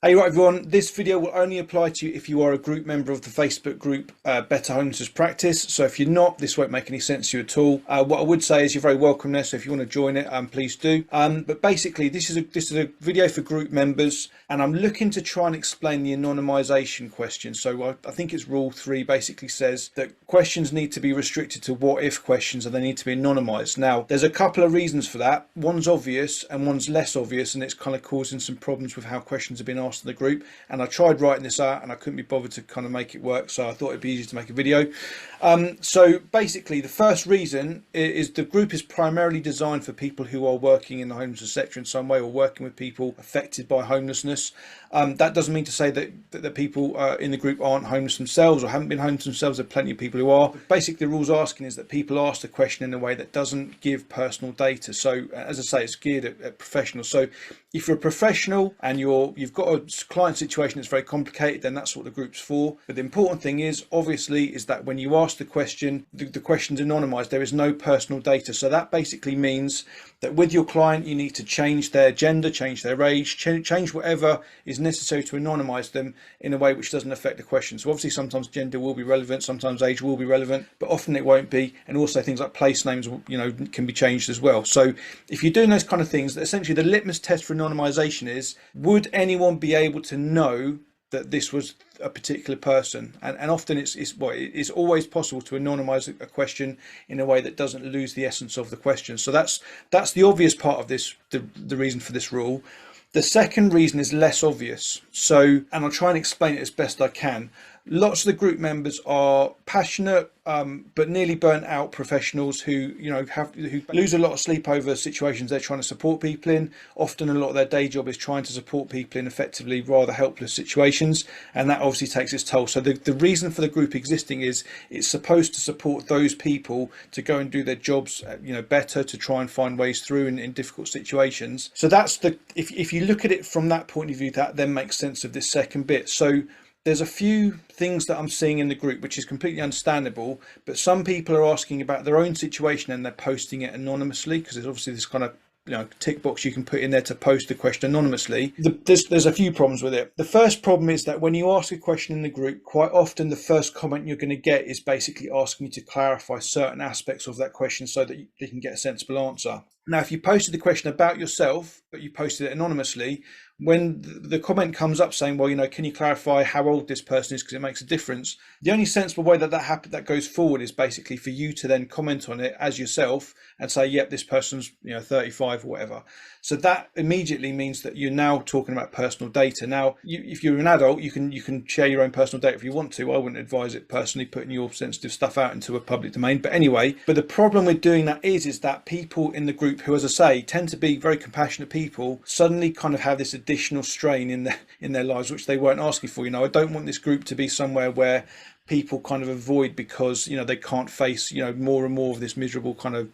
Hey, right everyone, this video will only apply to you if you are a group member of the Facebook group Better Homelessness Practice. So if you're not, this won't make any sense to you at all. What I would say is you're very welcome there, so if you want to join it, please do. But basically, this is a video for group members, and I'm looking to try and explain the anonymisation question. So I think it's rule 3 basically says that questions need to be restricted to what if questions, and they need to be anonymised. Now, there's a couple of reasons for that. One's obvious and one's less obvious, and it's kind of causing some problems with how questions have been asked in the group. And I tried writing this out and I couldn't be bothered to kind of make it work, so I thought it'd be easy to make a video. So basically, the first reason is the group is primarily designed for people who are working in the homelessness sector in some way, or working with people affected by homelessness. That doesn't mean to say that people in the group aren't homeless themselves or haven't been homeless themselves. There are plenty of people who are. Basically, the rules asking is that people ask the question in a way that doesn't give personal data. So as I say, it's geared at professionals. So if you're a professional and you've got a client situation that's very complicated, then that's what the group's for. But the important thing is, obviously, is that when you ask the question, the question's anonymised. There is no personal data. So that basically means that with your client, you need to change their gender, change their age, change whatever is necessary to anonymise them in a way which doesn't affect the question. So obviously sometimes gender will be relevant, sometimes age will be relevant, but often it won't be. And also things like place names, can be changed as well. So if you're doing those kind of things, essentially the litmus test for anonymisation is, would anyone be able to know that this was a particular person? And often it's always possible to anonymize a question in a way that doesn't lose the essence of the question. So that's the obvious part of this, the reason for this rule. The second reason is less obvious. So, and I'll try and explain it as best I can. Lots of the group members are passionate, but nearly burnt out professionals who lose a lot of sleep over situations they're trying to support people in. Often a lot of their day job is trying to support people in effectively rather helpless situations, and that obviously takes its toll. So the reason for the group existing is it's supposed to support those people to go and do their jobs better, to try and find ways through in difficult situations. So that's if you look at it from that point of view, that then makes sense of this second bit. So there's a few things that I'm seeing in the group which is completely understandable, but some people are asking about their own situation and they're posting it anonymously, because there's obviously this kind of tick box you can put in there to post the question anonymously. There's a few problems with it. The first problem is that when you ask a question in the group, quite often the first comment you're going to get is basically asking you to clarify certain aspects of that question so that you can get a sensible answer. Now, if you posted the question about yourself, but you posted it anonymously, when the comment comes up saying, well, can you clarify how old this person is, because it makes a difference, the only sensible way that goes forward is basically for you to then comment on it as yourself and say, yep, this person's 35 or whatever. So that immediately means that you're now talking about personal data. Now, if you're an adult, you can share your own personal data if you want to. I wouldn't advise it personally, putting your sensitive stuff out into a public domain. But anyway, the problem with doing that is that people in the group who, as I say, tend to be very compassionate people, suddenly kind of have this additional strain in their lives which they weren't asking for. I don't want this group to be somewhere where people kind of avoid because they can't face more and more of this miserable kind of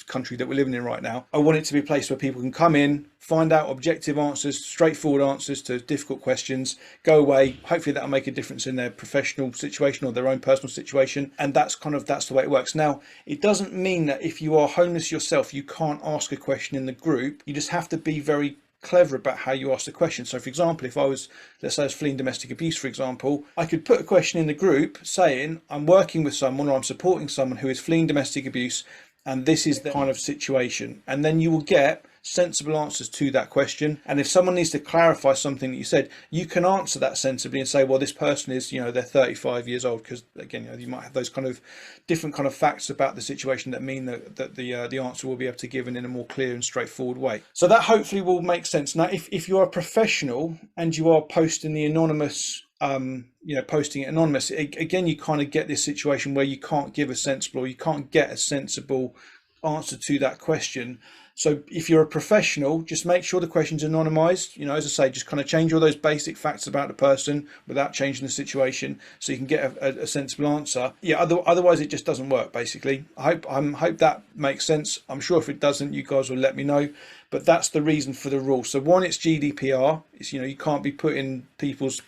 country that we're living in right now. I want it to be a place where people can come in, find out objective answers, straightforward answers to difficult questions, go away. Hopefully that'll make a difference in their professional situation or their own personal situation, and that's the way it works. Now, it doesn't mean that if you are homeless yourself you can't ask a question in the group. You just have to be very clever about how you ask the question. So for example, if let's say I was fleeing domestic abuse, for example, I could put a question in the group saying, I'm working with someone or I'm supporting someone who is fleeing domestic abuse, and this is the kind of situation. And then you will get sensible answers to that question. And if someone needs to clarify something that you said, you can answer that sensibly and say, well, this person is, they're 35 years old, because again, you might have those kind of different kind of facts about the situation that mean that the answer will be able to give in a more clear and straightforward way. So that hopefully will make sense. Now, if you are a professional and you are posting the anonymous posting it anonymous, again, you kind of get this situation where you can't give a sensible, or you can't get a sensible answer to that question. So if you're a professional, just make sure the question's anonymized. As I say, just kind of change all those basic facts about the person without changing the situation, so you can get a sensible answer. Otherwise it just doesn't work, basically. I hope that makes sense. I'm sure if it doesn't, you guys will let me know. But that's the reason for the rule. So one, it's GDPR. It's you can't be putting people's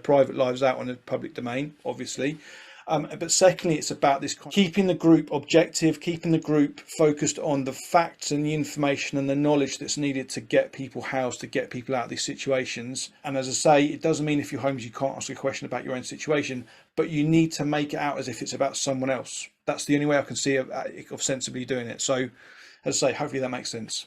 private lives out on the public domain, obviously. But secondly, it's about this keeping the group objective, keeping the group focused on the facts and the information and the knowledge that's needed to get people housed, to get people out of these situations. And as I say, it doesn't mean if you're homeless you can't ask a question about your own situation, but you need to make it out as if it's about someone else. That's the only way I can see of sensibly doing it. So as I say, hopefully that makes sense.